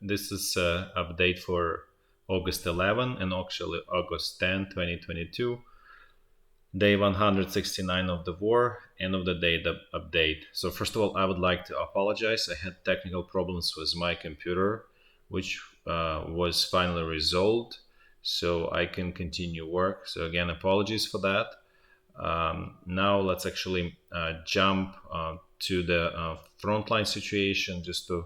This is update for August 11 and actually August 10, 2022. Day 169 of the war, end of the day update. So first of all, I would like to apologize. I had technical problems with my computer, which was finally resolved, so I can continue work. So again, apologies for that. Now let's actually jump to the frontline situation just to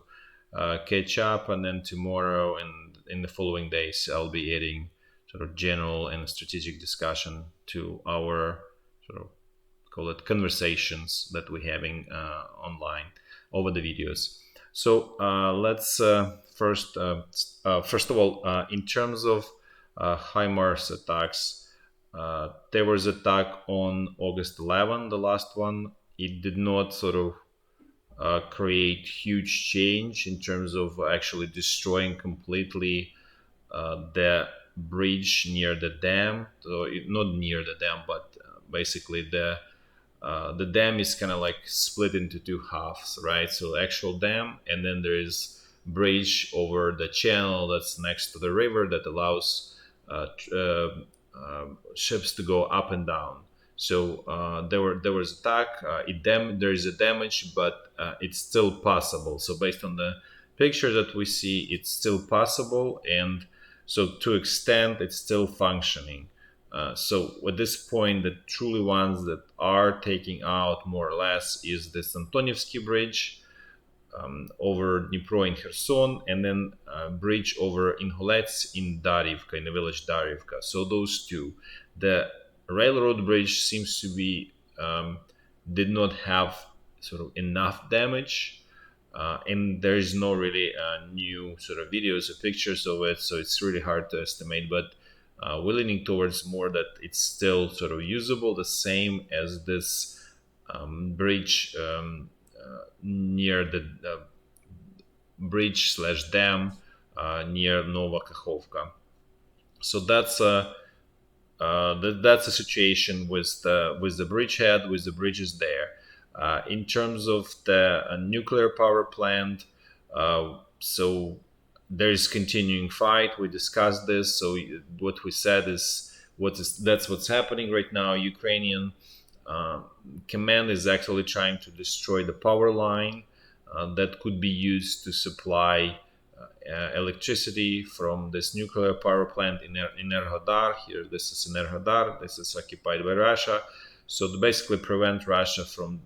catch up, and then tomorrow and in the following days I'll be adding sort of general and strategic discussion to our sort of call it conversations that we're having online over the videos. So let's first of all, in terms of HIMARS attacks, there was attack on August 11, the last one. It did not sort of create huge change in terms of actually destroying completely the bridge near the dam. So not near the dam, but basically the dam is kind of like split into two halves, right? So the actual dam, and then there is bridge over the channel that's next to the river that allows ships to go up and down. So there was attack. There is a damage, but it's still possible. So based on the picture that we see, it's still possible, and so to extent it's still functioning. So at this point, the truly ones that are taking out more or less is this Antonivsky bridge over Dnipro in Kherson, and then bridge over Ingolets in Darivka, in the village Darivka. So those two. The railroad bridge seems to be did not have sort of enough damage, and there is no really new sort of videos or pictures of it, so it's really hard to estimate, but we're leaning towards more that it's still sort of usable, the same as this bridge near the bridge slash dam near Nova Kakhovka. So that's that's a situation with the bridgehead, with the bridges there. In terms of the nuclear power plant, so there is continuing fight. We discussed this. So what we said is that's what's happening right now. Ukrainian command is actually trying to destroy the power line that could be used to supply electricity from this nuclear power plant in Enerhodar. Here, this is Enerhodar. This is occupied by Russia. So to basically prevent Russia from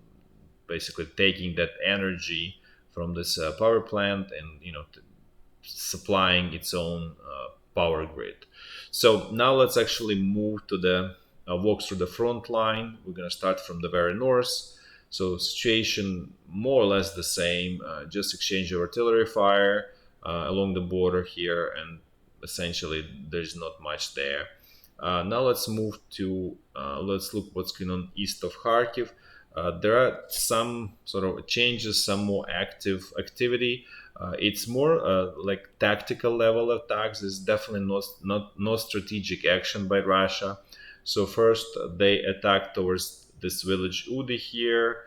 basically taking that energy from this power plant and supplying its own power grid. So now let's actually move to the walk through the front line. We're going to start from the very north. So situation more or less the same, just exchange of artillery fire along the border here, and essentially there's not much there. Now let's move to let's look what's going on east of Kharkiv. There are some sort of changes, some more active activity. It's more like tactical level attacks. There's definitely no strategic action by Russia. So first they attacked towards this village Udi here,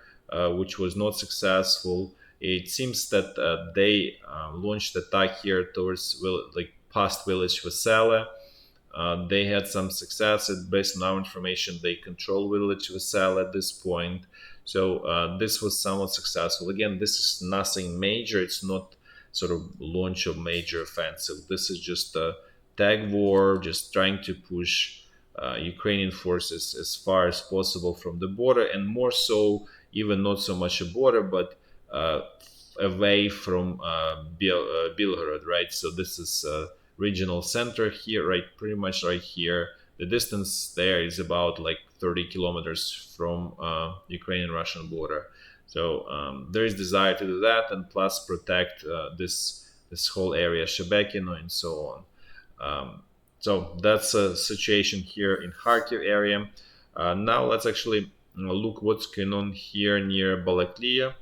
which was not successful. It seems that they launched attack here towards past village Vesele. They had some success. Based on our information, they control village Vesele at this point. So this was somewhat successful. Again, this is nothing major. It's not sort of launch of major offensive. This is just a tag war, just trying to push Ukrainian forces as far as possible from the border, and more so, even not so much a border, but away from Belgorod, right? So this is regional center here, right? Pretty much right here. The distance there is about like 30 kilometers from Ukrainian-Russian border. So there is desire to do that, and plus protect this whole area, Shebekino, and so on. So that's a situation here in Kharkiv area. Now let's actually look what's going on here near Balaklia.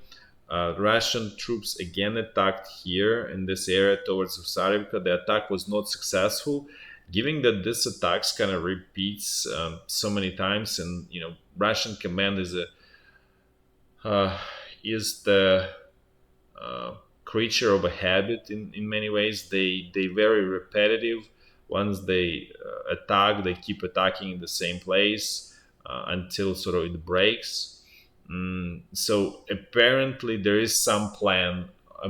Russian troops again attacked here in this area towards Usarivka. The attack was not successful, given that this attacks kind of repeats so many times, and Russian command is the creature of a habit in many ways. They very repetitive. Once they attack, they keep attacking in the same place until sort of it breaks. So apparently there is some plan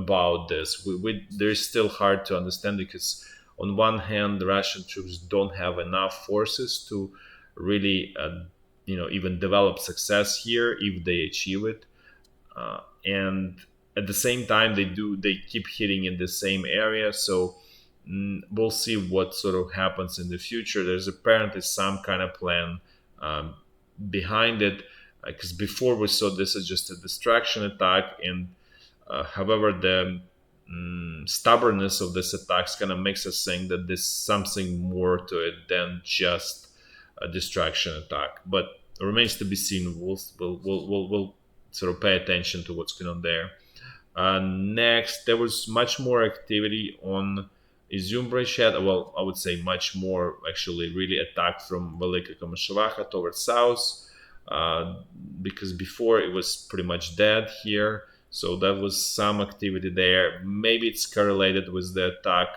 about this. There's still hard to understand because on one hand, the Russian troops don't have enough forces to really, even develop success here if they achieve it. And at the same time, they keep hitting in the same area. So we'll see what sort of happens in the future. There's apparently some kind of plan um, behind it, because before we saw this as just a distraction attack, and however the stubbornness of this attacks kind of makes us think that there's something more to it than just a distraction attack. But it remains to be seen. We'll sort of pay attention to what's going on there. Next, there was much more activity on Izyum bridgehead. Well, I would say much more, actually, really attack from Velyka Novosilka towards south, because before it was pretty much dead here. So that was some activity there. Maybe it's correlated with the attack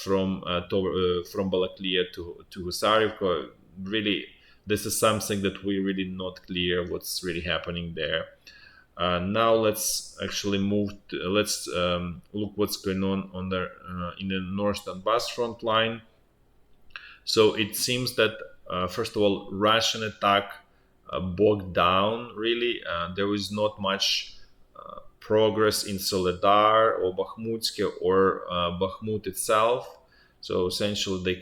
from Balaklia to Husarivka. Really, this is something that we really not clear what's really happening there. Now let's actually let's look what's going on the in the North Donbass front line. So it seems that first of all, Russian attack bogged down. Really, there was not much progress in Soledar or Bakhmutsk or Bakhmut itself. So essentially, the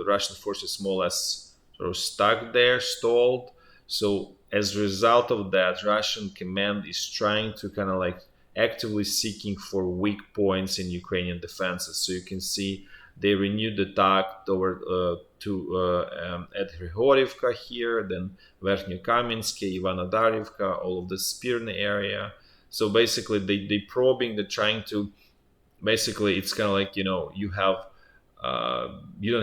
Russian forces more or less sort of stuck there, stalled. So as a result of that, Russian command is trying to kind of like actively seeking for weak points in Ukrainian defenses. So you can see they renewed the attack toward at Grigorivka here, then Verkhnyo-Kamensk, Ivanodarivka, all of the Spirny area. So basically, they probing, they're trying to. Basically, it's kind of like you don't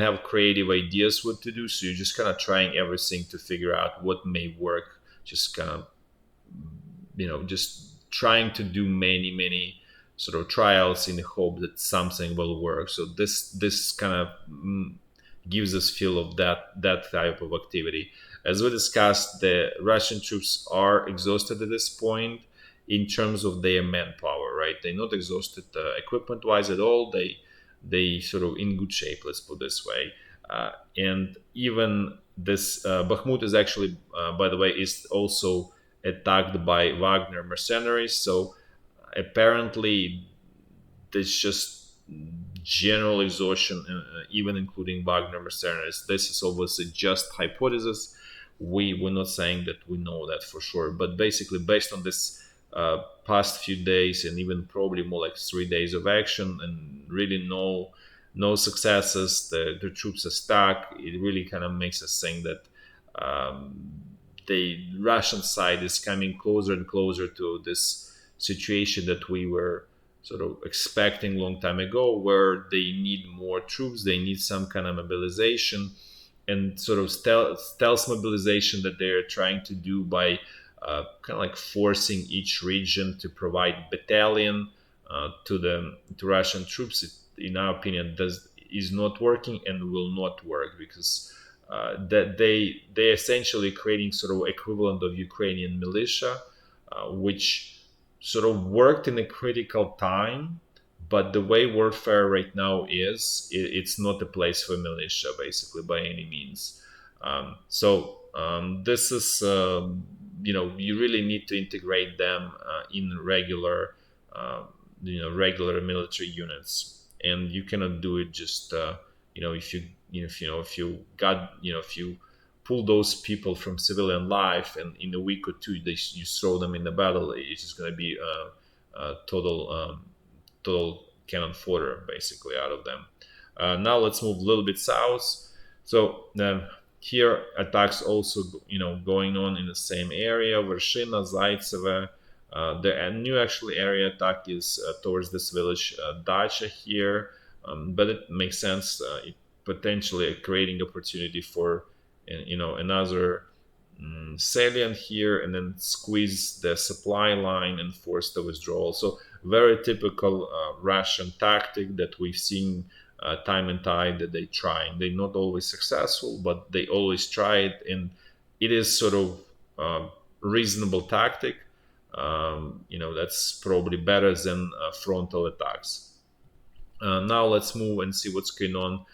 have creative ideas what to do, so you're just kind of trying everything to figure out what may work. Just kind of just trying to do many sort of trials in the hope that something will work. So this kind of gives us feel of that type of activity. As we discussed, the Russian troops are exhausted at this point in terms of their manpower, right? They're not exhausted equipment wise at all. They sort of in good shape, let's put this way. And even this Bakhmut is actually, by the way, is also attacked by Wagner mercenaries. So apparently, there's just general exhaustion, even including Wagner mercenaries. This is obviously just hypothesis. We're not saying that we know that for sure, but basically, based on this past few days and even probably more like 3 days of action and really no successes, the troops are stuck. It really kind of makes us think that the Russian side is coming closer and closer to this situation that we were sort of expecting a long time ago, where they need more troops, they need some kind of mobilization and sort of stealth mobilization that they're trying to do by kind of like forcing each region to provide battalion to Russian troops. In our opinion, is not working and will not work, because that they essentially creating sort of equivalent of Ukrainian militia, which sort of worked in a critical time. But the way warfare right now is, it's not a place for militia, basically, by any means. This is you really need to integrate them in regular military units, and you cannot do it just if you pull those people from civilian life and in a week or two you throw them in the battle, it's just going to be total cannon fodder basically out of them. Now let's move a little bit south. So here attacks also going on in the same area, Vershina, Zaitseva. The new actually area attack is towards this village Dacha here, but it makes sense. It potentially creating opportunity for another salient here, and then squeeze the supply line and force the withdrawal. So very typical Russian tactic that we've seen time and tide that they try. They're not always successful, but they always try it, and it is sort of reasonable tactic. That's probably better than frontal attacks. Now let's move and see what's going on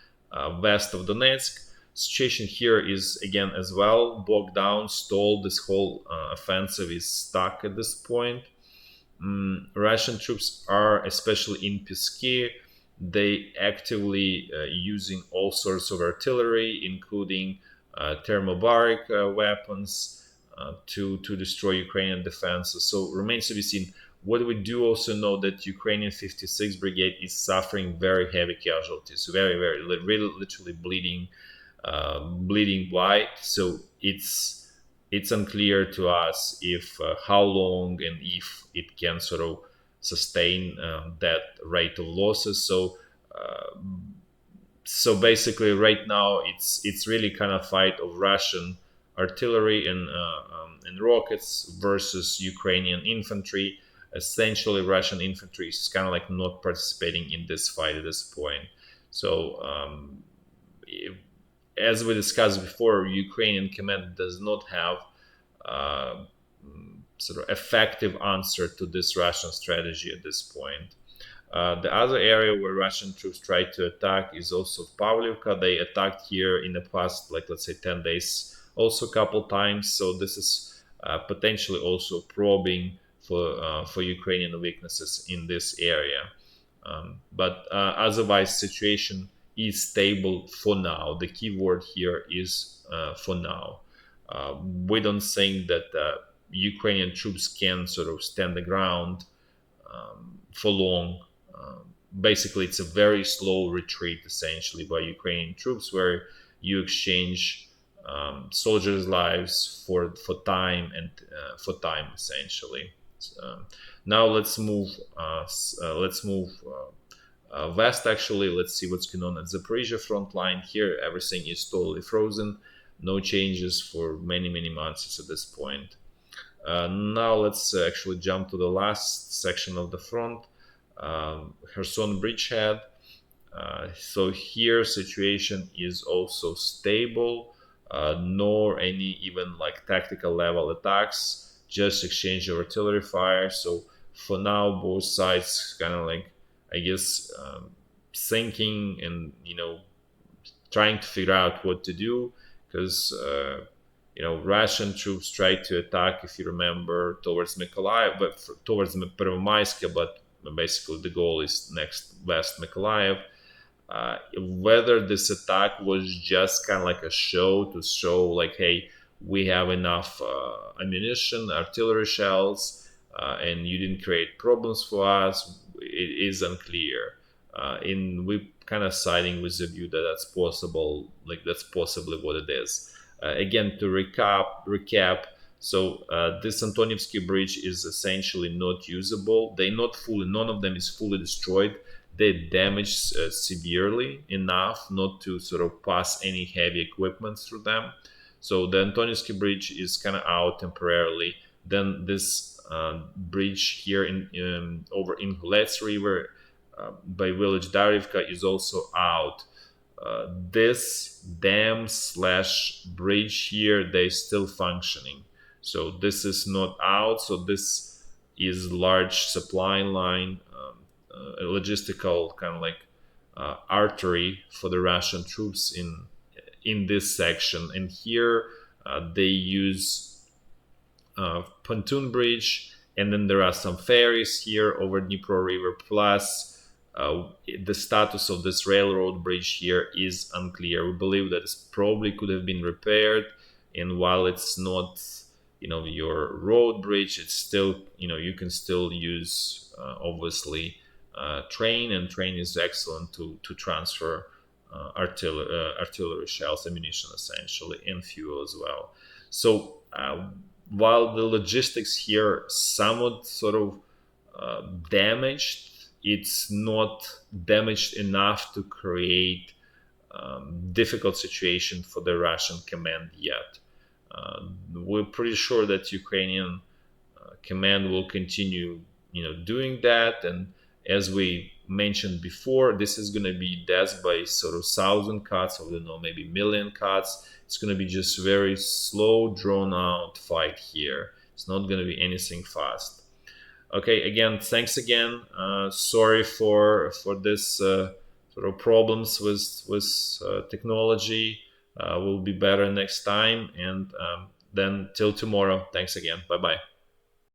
west of Donetsk. Situation here is again as well bogged down, stalled. This whole offensive is stuck at this point. Russian troops are, especially in Pisky, they actively using all sorts of artillery, including thermobaric weapons to destroy Ukrainian defenses. So remains to be seen. What we do also know that Ukrainian 56th Brigade is suffering very heavy casualties, very, very, really, literally bleeding white. So it's unclear to us if how long and if it can sort of sustain that rate of losses. So basically, right now it's really kind of fight of Russian artillery and rockets versus Ukrainian infantry. Essentially, Russian infantry is kind of like not participating in this fight at this point. So, as we discussed before, Ukrainian command does not have uh, sort of effective answer to this Russian strategy at this point. The other area where Russian troops tried to attack is also Pavlivka. They attacked here in the past, like let's say 10 days, also a couple times. So this is potentially also probing for Ukrainian weaknesses in this area. But otherwise, situation is stable for now. The key word here is for now. We don't think that Ukrainian troops can sort of stand the ground for long. Basically, it's a very slow retreat, essentially, by Ukrainian troops, where you exchange soldiers' lives for time and for time, essentially. Now let's move. West. Actually, let's see what's going on at Zaporizhia front line. Here, everything is totally frozen. No changes for many months at this point. Now let's actually jump to the last section of the front, Kherson bridgehead. So here situation is also stable, nor any even like tactical level attacks, just exchange of artillery fire. So for now, both sides kind of like, I guess, thinking and trying to figure out what to do, because Russian troops tried to attack, if you remember, towards Mykolaiv, but towards Pervomaisk, but basically the goal is next West Mykolaiv. Whether this attack was just kind of like a show to show like, hey, we have enough ammunition, artillery shells, and you didn't create problems for us, it is unclear. We kind of siding with the view that that's possible, like that's possibly what it is. Again, to recap, so this Antonivsky bridge is essentially not usable. None of them is fully destroyed. They damaged severely enough not to sort of pass any heavy equipment through them. So the Antonivsky bridge is kind of out temporarily. Then this bridge here over in Hulets River by village Darivka is also out. This dam / bridge here, they still functioning. So this is not out. So this is large supply line, a logistical kind of like artery for the Russian troops in this section. And here they use pontoon bridge, and then there are some ferries here over Dnipro River. Plus, the status of this railroad bridge here is unclear. We believe that it probably could have been repaired, and while it's not, your road bridge, it's still, you can still use obviously train, and train is excellent to transfer artillery shells, ammunition essentially, and fuel as well. So while the logistics here somewhat sort of damaged, it's not damaged enough to create difficult situation for the Russian command yet. We're pretty sure that Ukrainian command will continue, doing that. And as we mentioned before, this is going to be death by sort of 1,000 cuts, or maybe million cuts. It's going to be just very slow, drawn out fight here. It's not going to be anything fast. Okay, again, thanks again. Sorry for this sort of problems with technology. Will be better next time. And then till tomorrow. Thanks again. Bye bye.